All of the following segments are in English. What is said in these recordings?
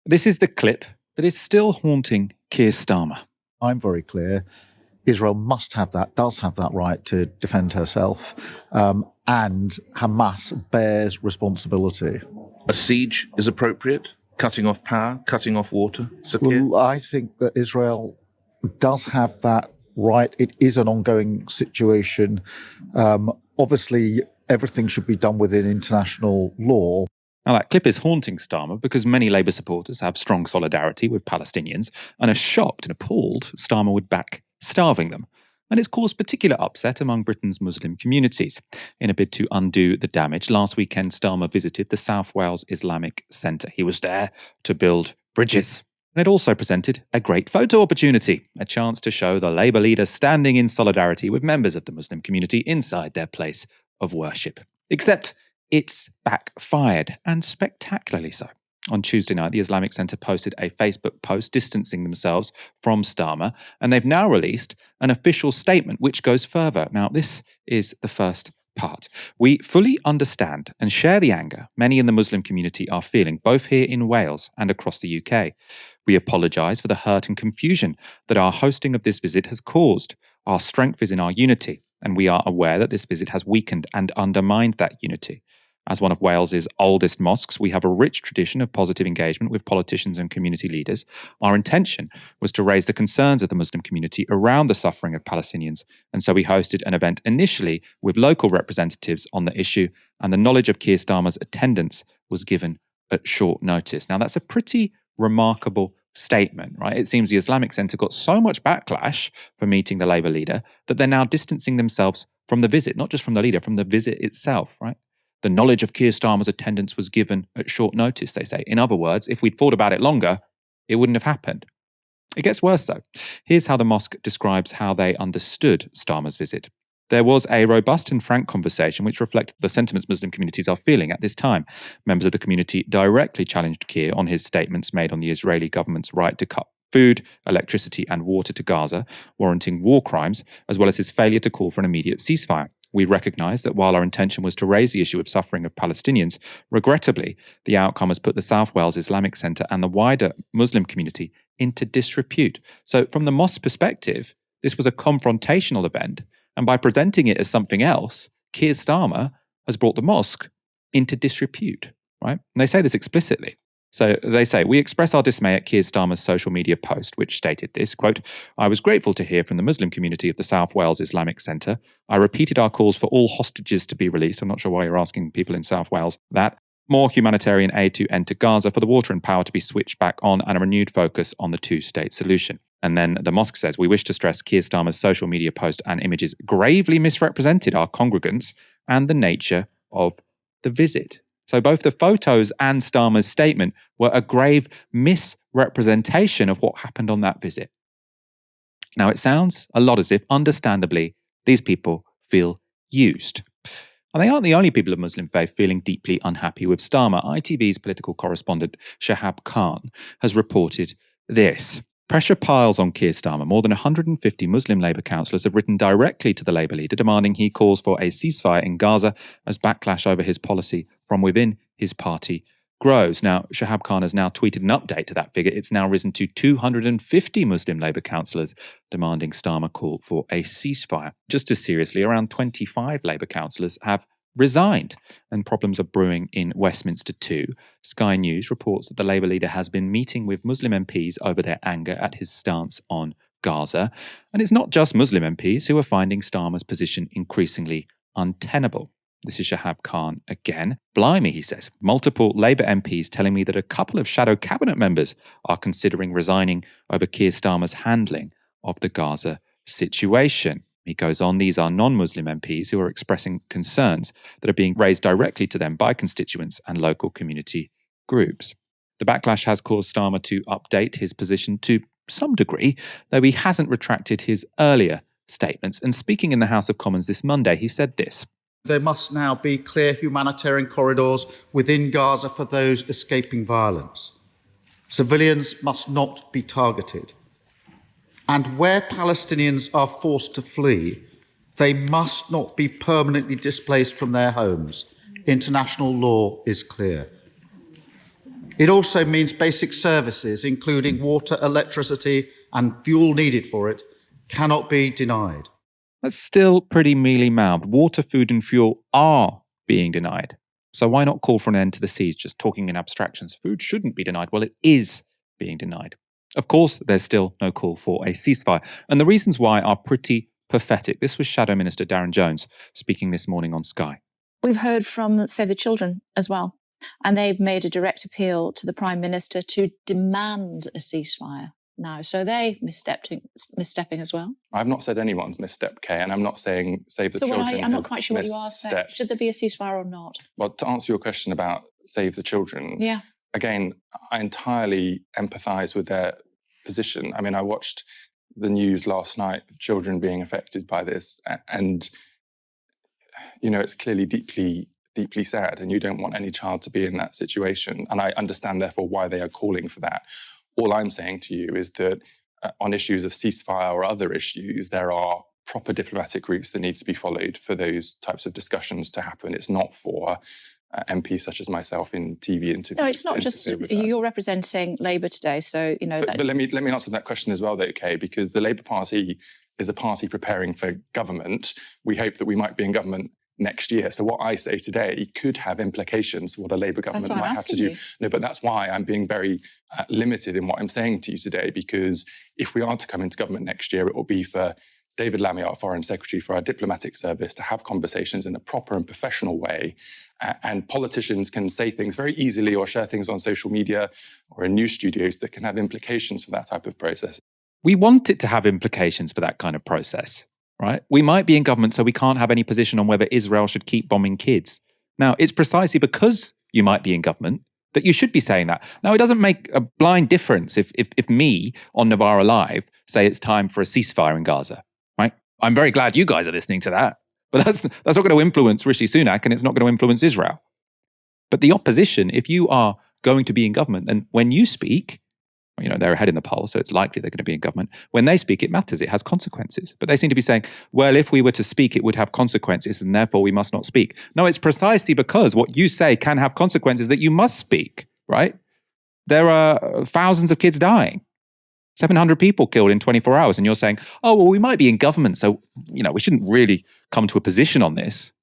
This is the clip that is still haunting Keir Starmer. I'm very clear. Israel does have that right to defend herself, and Hamas bears responsibility. A siege is appropriate? Cutting off power, cutting off water? Well, I think that Israel does have that right. It is an ongoing situation. Obviously, everything should be done within international law. Now, that clip is haunting Starmer because many Labour supporters have strong solidarity with Palestinians and are shocked and appalled Starmer would back starving them. And it's caused particular upset among Britain's Muslim communities. In a bid to undo the damage, last weekend Starmer visited the South Wales Islamic Centre. He was there to build bridges. And it also presented a great photo opportunity, a chance to show the Labour leader standing in solidarity with members of the Muslim community inside their place of worship. Except it's backfired, and spectacularly so. On Tuesday night, the Islamic Centre posted a Facebook post distancing themselves from Starmer, and they've now released an official statement which goes further. Now, this is the first part. We fully understand and share the anger many in the Muslim community are feeling, both here in Wales and across the UK. We apologise for the hurt and confusion that our hosting of this visit has caused. Our strength is in our unity, and we are aware that this visit has weakened and undermined that unity. As one of Wales's oldest mosques, we have a rich tradition of positive engagement with politicians and community leaders. Our intention was to raise the concerns of the Muslim community around the suffering of Palestinians, and so we hosted an event initially with local representatives on the issue, and the knowledge of Keir Starmer's attendance was given at short notice. Now, that's a pretty remarkable statement, right? It seems the Islamic Centre got so much backlash for meeting the Labour leader that they're now distancing themselves from the visit, not just from the leader, from the visit itself, right? The knowledge of Keir Starmer's attendance was given at short notice, they say. In other words, if we'd thought about it longer, it wouldn't have happened. It gets worse, though. Here's how the mosque describes how they understood Starmer's visit. There was a robust and frank conversation which reflected the sentiments Muslim communities are feeling at this time. Members of the community directly challenged Keir on his statements made on the Israeli government's right to cut food, electricity and water to Gaza, warranting war crimes, as well as his failure to call for an immediate ceasefire. We recognise that while our intention was to raise the issue of suffering of Palestinians, regrettably, the outcome has put the South Wales Islamic Centre and the wider Muslim community into disrepute. So from the mosque's perspective, this was a confrontational event, and by presenting it as something else, Keir Starmer has brought the mosque into disrepute, right? And they say this explicitly. So they say, we express our dismay at Keir Starmer's social media post, which stated this, quote, I was grateful to hear from the Muslim community of the South Wales Islamic Centre. I repeated our calls for all hostages to be released. I'm not sure why you're asking people in South Wales that. More humanitarian aid to enter Gaza, for the water and power to be switched back on, and a renewed focus on the two-state solution. And then the mosque says, we wish to stress Keir Starmer's social media post and images gravely misrepresented our congregants and the nature of the visit. So both the photos and Starmer's statement were a grave misrepresentation of what happened on that visit. Now, it sounds a lot as if, understandably, these people feel used. And they aren't the only people of Muslim faith feeling deeply unhappy with Starmer. ITV's political correspondent Shahab Khan has reported this. Pressure piles on Keir Starmer. More than 150 Muslim Labour councillors have written directly to the Labour leader demanding he calls for a ceasefire in Gaza as backlash over his policy from within his party grows. Now, Shahab Khan has now tweeted an update to that figure. It's now risen to 250 Muslim Labour councillors demanding Starmer call for a ceasefire. Just as seriously, around 25 Labour councillors have resigned, and problems are brewing in Westminster too. Sky News reports that the Labour leader has been meeting with Muslim MPs over their anger at his stance on Gaza. And it's not just Muslim MPs who are finding Starmer's position increasingly untenable. This is Shahab Khan again. Blimey, he says, multiple Labour MPs telling me that a couple of shadow cabinet members are considering resigning over Keir Starmer's handling of the Gaza situation. He goes on, these are non-Muslim MPs who are expressing concerns that are being raised directly to them by constituents and local community groups. The backlash has caused Starmer to update his position to some degree, though he hasn't retracted his earlier statements. And speaking in the House of Commons this Monday, he said this. There must now be clear humanitarian corridors within Gaza for those escaping violence. Civilians must not be targeted. And where Palestinians are forced to flee, they must not be permanently displaced from their homes. International law is clear. It also means basic services, including water, electricity, and fuel needed for it, cannot be denied. That's still pretty mealy-mouthed. Water, food and fuel are being denied. So why not call for an end to the siege, just talking in abstractions? Food shouldn't be denied. Well, it is being denied. Of course, there's still no call for a ceasefire. And the reasons why are pretty pathetic. This was Shadow Minister Darren Jones speaking this morning on Sky. We've heard from Save the Children as well. And they've made a direct appeal to the Prime Minister to demand a ceasefire now. So they misstepping as well. I've not said anyone's misstepped, Kay, and I'm not saying Save the Children. I'm not quite sure what you are saying. Should there be a ceasefire or not? Well, to answer your question about Save the Children, yeah. Again, I entirely empathise with their position. I mean, I watched the news last night of children being affected by this, and, you know, it's clearly deeply sad, and you don't want any child to be in that situation. And I understand, therefore, why they are calling for that. All I'm saying to you is that on issues of ceasefire or other issues, there are proper diplomatic routes that need to be followed for those types of discussions to happen. It's not for MPs such as myself in TV interviews. No, it's not just you're representing Labour today, so you know. But let me answer that question as well, though, Kay, because the Labour Party is a party preparing for government. We hope that we might be in government next year. So what I say today could have implications for what a Labour government might have to do. No, but that's why I'm being very limited in what I'm saying to you today, because if we are to come into government next year, it will be for David Lammy, our Foreign Secretary, for our diplomatic service to have conversations in a proper and professional way. And politicians can say things very easily or share things on social media or in news studios that can have implications for that type of process. We want it to have implications for that kind of process. Right? We might be in government, so we can't have any position on whether Israel should keep bombing kids. Now, it's precisely because you might be in government that you should be saying that. Now, it doesn't make a blind difference if me on Novara Live say it's time for a ceasefire in Gaza. Right? I'm very glad you guys are listening to that, but that's not going to influence Rishi Sunak, and it's not going to influence Israel. But the opposition, if you are going to be in government, and when you speak, you know, they're ahead in the poll, so it's likely they're going to be in government. When they speak, it matters. It has consequences. But they seem to be saying, well, if we were to speak, it would have consequences, and therefore we must not speak. No, it's precisely because what you say can have consequences that you must speak, right? There are thousands of kids dying, 700 people killed in 24 hours, and you're saying, oh, well, we might be in government, so, you know, we shouldn't really come to a position on this.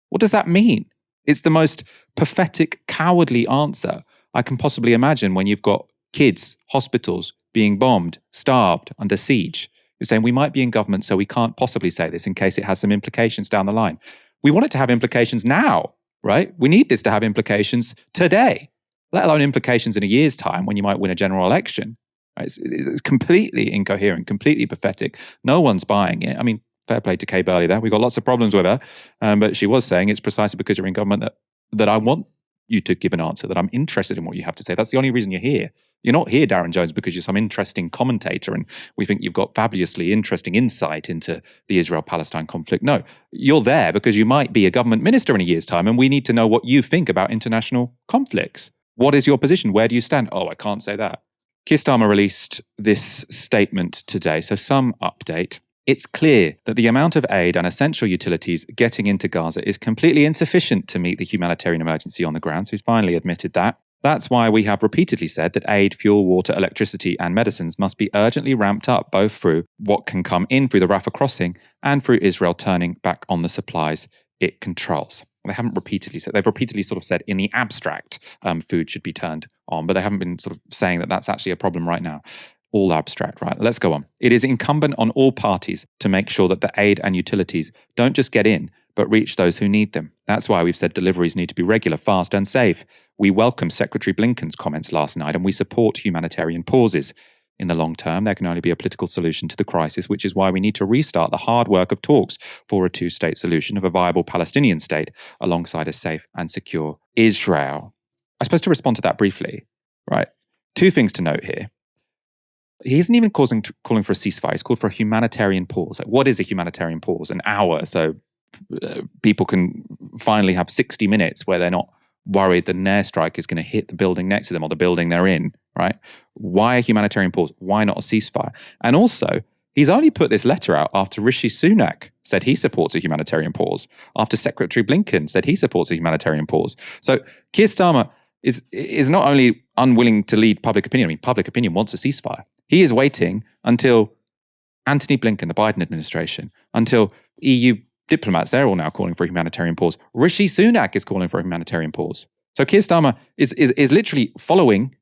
What does that mean? It's the most pathetic, cowardly answer I can possibly imagine when you've got kids, hospitals being bombed, starved, under siege. You're saying we might be in government, so we can't possibly say this in case it has some implications down the line. We want it to have implications now, right? We need this to have implications today, let alone implications in a year's time when you might win a general election. Right? It's completely incoherent, completely pathetic. No one's buying it. I mean, fair play to Kay Burley there. We've got lots of problems with her, but she was saying it's precisely because you're in government that I want you to give an answer, that I'm interested in what you have to say. That's the only reason you're here. You're not here, Darren Jones, because you're some interesting commentator and we think you've got fabulously interesting insight into the Israel-Palestine conflict. No, you're there because you might be a government minister in a year's time, and we need to know what you think about international conflicts. What is your position? Where do you stand? Oh, I can't say that. Keir Starmer released this statement today, so some update. It's clear that the amount of aid and essential utilities getting into Gaza is completely insufficient to meet the humanitarian emergency on the ground, so he's finally admitted that. That's why we have repeatedly said that aid, fuel, water, electricity and medicines must be urgently ramped up, both through what can come in through the Rafah crossing and through Israel turning back on the supplies it controls. They haven't repeatedly said, they've repeatedly sort of said in the abstract food should be turned on, but they haven't been sort of saying that that's actually a problem right now. All abstract, right? Let's go on. It is incumbent on all parties to make sure that the aid and utilities don't just get in, but reach those who need them. That's why we've said deliveries need to be regular, fast and safe. We welcome Secretary Blinken's comments last night, and we support humanitarian pauses. In the long term, there can only be a political solution to the crisis, which is why we need to restart the hard work of talks for a two-state solution of a viable Palestinian state alongside a safe and secure Israel. I suppose to respond to that briefly, right? Two things to note here. He isn't even calling for a ceasefire. He's called for a humanitarian pause. Like, what is a humanitarian pause? An hour, so people can finally have 60 minutes where they're not worried that an airstrike is going to hit the building next to them or the building they're in, right? Why a humanitarian pause? Why not a ceasefire? And also, he's only put this letter out after Rishi Sunak said he supports a humanitarian pause, after Secretary Blinken said he supports a humanitarian pause. So Keir Starmer is not only unwilling to lead public opinion. I mean, public opinion wants a ceasefire. He is waiting until Antony Blinken, the Biden administration, until EU diplomats, they're all now calling for a humanitarian pause. Rishi Sunak is calling for a humanitarian pause. So Keir Starmer is literally following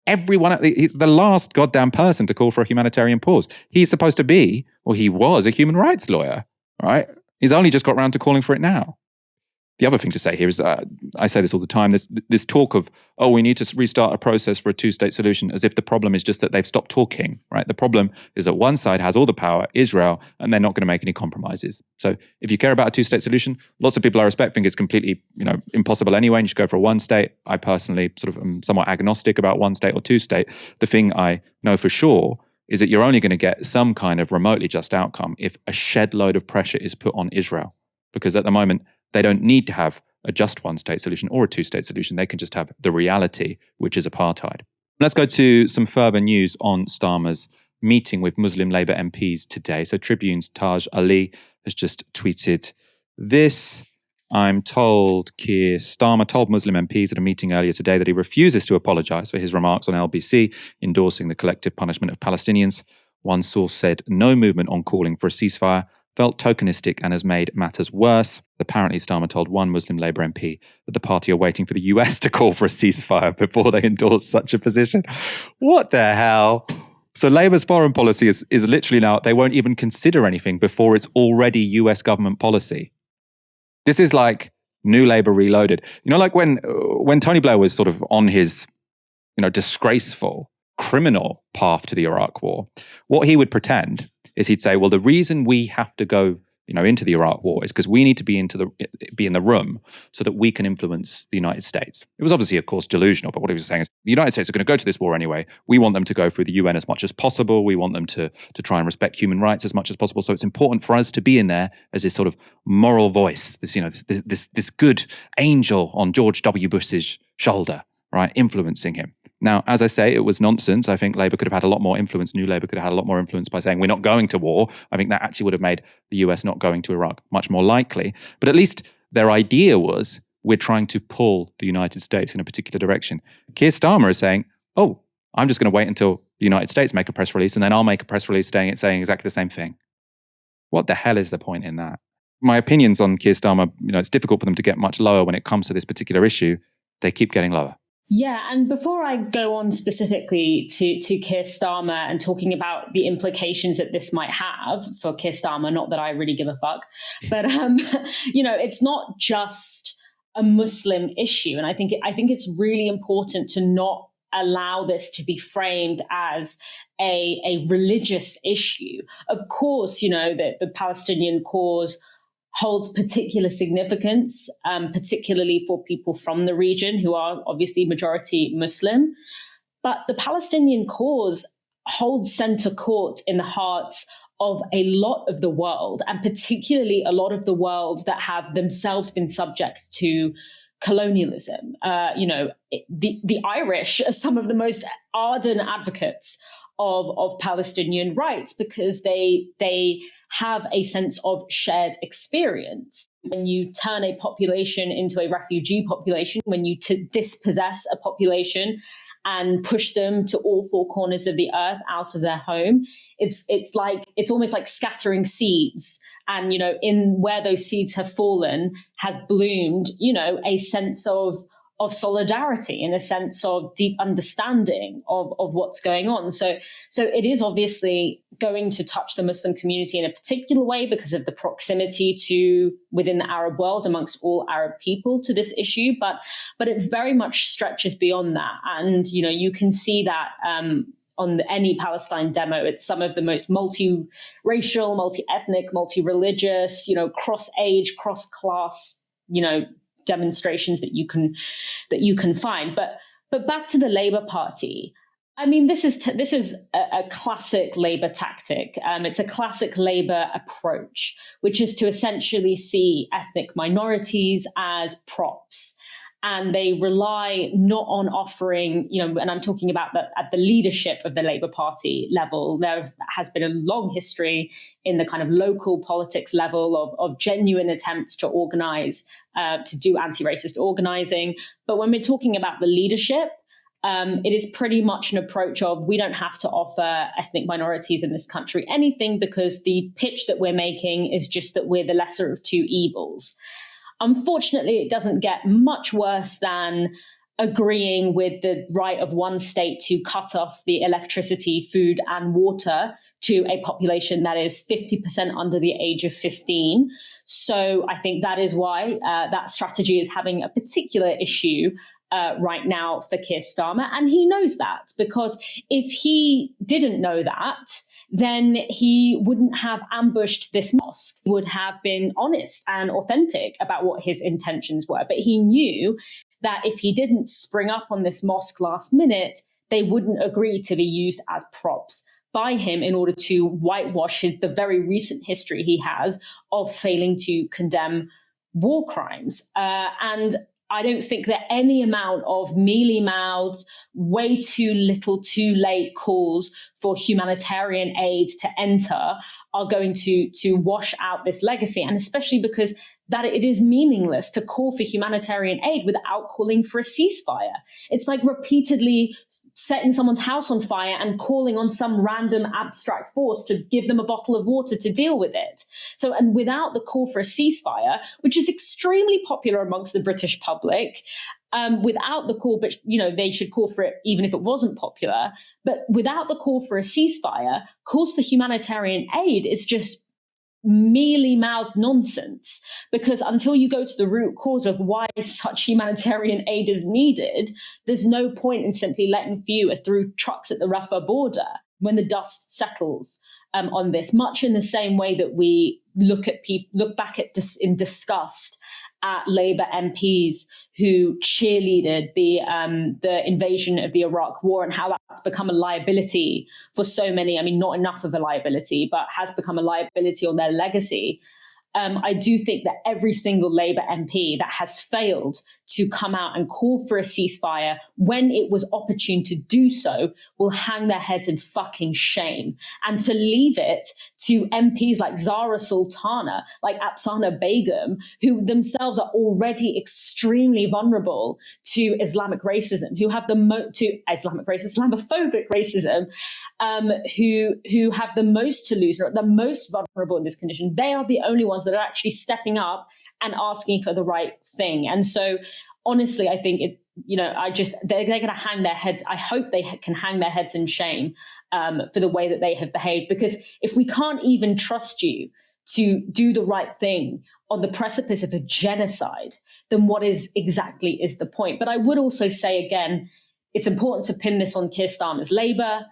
everyone. He's the last goddamn person to call for a humanitarian pause. He's supposed to be, or he was, a human rights lawyer, right? He's only just got around to calling for it now. The other thing to say here is, I say this all the time, this talk of, oh, we need to restart a process for a two-state solution, as if the problem is just that they've stopped talking, right? The problem is that one side has all the power, Israel, and they're not going to make any compromises. So if you care about a two-state solution, lots of people I respect think it's completely, impossible anyway, and you should go for a one-state. I personally sort of am somewhat agnostic about one-state or two-state. The thing I know for sure is that you're only going to get some kind of remotely just outcome if a shed load of pressure is put on Israel. Because at the moment, they don't need to have a just one-state solution or a two-state solution. They can just have the reality, which is apartheid. Let's go to some further news on Starmer's meeting with Muslim Labour MPs today. So Tribune's Taj Ali has just tweeted this. I'm told Keir Starmer told Muslim MPs at a meeting earlier today that he refuses to apologise for his remarks on LBC, endorsing the collective punishment of Palestinians. One source said no movement on calling for a ceasefire felt tokenistic and has made matters worse. Apparently, Starmer told one Muslim Labour MP that the party are waiting for the US to call for a ceasefire before they endorse such a position. What the hell? So Labour's foreign policy is literally now, they won't even consider anything before it's already US government policy. This is like New Labour reloaded. Like when Tony Blair was sort of on his, disgraceful, criminal path to the Iraq War, what he would pretend is he'd say, well, the reason we have to go, into the Iraq War is because we need to be in the room so that we can influence the United States. It was obviously, of course, delusional, but what he was saying is the United States are going to go to this war anyway. We want them to go through the UN as much as possible. We want them to try and respect human rights as much as possible. So it's important for us to be in there as this sort of moral voice, this good angel on George W. Bush's shoulder, right, influencing him. Now, as I say, it was nonsense. I think Labour could have had a lot more influence. New Labour could have had a lot more influence by saying we're not going to war. I think that actually would have made the US not going to Iraq much more likely. But at least their idea was we're trying to pull the United States in a particular direction. Keir Starmer is saying, oh, I'm just going to wait until the United States make a press release and then I'll make a press release saying exactly the same thing. What the hell is the point in that? My opinions on Keir Starmer, it's difficult for them to get much lower when it comes to this particular issue. They keep getting lower. Yeah, and before I go on specifically to Keir Starmer and talking about the implications that this might have for Keir Starmer, not that I really give a fuck, but it's not just a Muslim issue, and I think it's really important to not allow this to be framed as a religious issue. Of course, that the Palestinian cause holds particular significance, particularly for people from the region who are obviously majority Muslim. But the Palestinian cause holds center court in the hearts of a lot of the world, and particularly a lot of the world that have themselves been subject to colonialism. The Irish are some of the most ardent advocates of Palestinian rights because they have a sense of shared experience. When you turn a population into a refugee population, when you dispossess a population and push them to all four corners of the earth out of their home, it's almost like scattering seeds. And, in where those seeds have fallen has bloomed, a sense of solidarity, in a sense of deep understanding of what's going on. So it is obviously going to touch the Muslim community in a particular way because of the proximity to within the Arab world amongst all Arab people to this issue. But it very much stretches beyond that. And, you can see that on any Palestine demo. It's some of the most multi-racial, multi-ethnic, multi-religious, cross-age, cross-class, demonstrations that you can find. But back to the Labour Party. I mean, this is a classic Labour tactic. It's a classic Labour approach, which is to essentially see ethnic minorities as props. And they rely not on offering, and I'm talking about that at the leadership of the Labour Party level. There has been a long history in the kind of local politics level of genuine attempts to organise, to do anti-racist organising. But when we're talking about the leadership, it is pretty much an approach of we don't have to offer ethnic minorities in this country anything because the pitch that we're making is just that we're the lesser of two evils. Unfortunately, it doesn't get much worse than agreeing with the right of one state to cut off the electricity, food and water to a population that is 50% under the age of 15. So I think that is why that strategy is having a particular issue right now for Keir Starmer. And he knows that, because if he didn't know that, then he wouldn't have ambushed this mosque. He would have been honest and authentic about what his intentions were. But he knew that if he didn't spring up on this mosque last minute, they wouldn't agree to be used as props by him in order to whitewash the very recent history he has of failing to condemn war crimes. And I don't think that any amount of mealy-mouthed, way too little, too late calls for humanitarian aid to enter are going to wash out this legacy. And especially because that it is meaningless to call for humanitarian aid without calling for a ceasefire. It's like repeatedly setting someone's house on fire and calling on some random abstract force to give them a bottle of water to deal with it. So, and without the call for a ceasefire, which is extremely popular amongst the British public, without the call, but they should call for it even if it wasn't popular. But without the call for a ceasefire, calls for humanitarian aid is just mealy-mouthed nonsense, because until you go to the root cause of why such humanitarian aid is needed, there's no point in simply letting few through trucks at the Rafah border when the dust settles on this, much in the same way that we look back in disgust at Labour MPs who cheerleaded the invasion of the Iraq War and how that's become a liability for so many. I mean, not enough of a liability, but has become a liability on their legacy. I do think that every single Labour MP that has failed to come out and call for a ceasefire when it was opportune to do so will hang their heads in fucking shame. And to leave it to MPs like Zara Sultana, like Afsana Begum, who themselves are already extremely vulnerable to Islamic racism, who have Islamophobic racism, who have the most to lose, or are the most vulnerable in this condition. They are the only ones that are actually stepping up and asking for the right thing. And so, honestly, I think it's, they're going to hang their heads. I hope they can hang their heads in shame for the way that they have behaved. Because if we can't even trust you to do the right thing on the precipice of a genocide, then what is the point? But I would also say, again, it's important to pin this on Keir Starmer's Labour.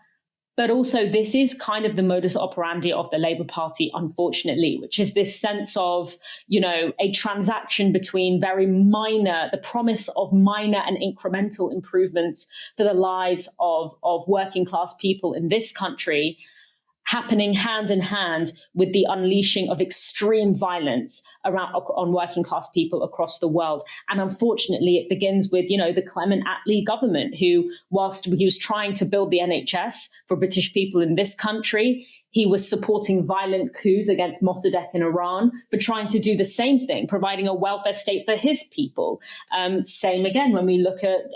But also, this is kind of the modus operandi of the Labour Party, unfortunately, which is this sense of, a transaction between the promise of minor and incremental improvements for the lives of working class people in this country, happening hand in hand with the unleashing of extreme violence on working class people across the world. And unfortunately, it begins with, the Clement Attlee government, who, whilst he was trying to build the NHS for British people in this country, he was supporting violent coups against Mossadegh in Iran for trying to do the same thing, providing a welfare state for his people. Same again when we look at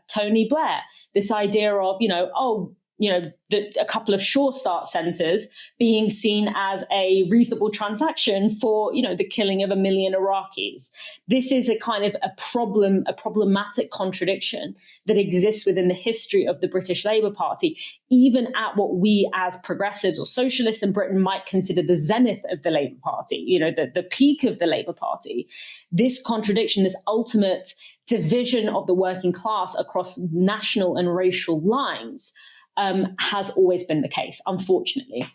Tony Blair, this idea of, a couple of Sure Start centres being seen as a reasonable transaction for, the killing of 1 million Iraqis. This is a kind of a problematic contradiction that exists within the history of the British Labour Party, even at what we as progressives or socialists in Britain might consider the zenith of the Labour Party, the peak of the Labour Party. This contradiction, this ultimate division of the working class across national and racial lines, has always been the case, unfortunately.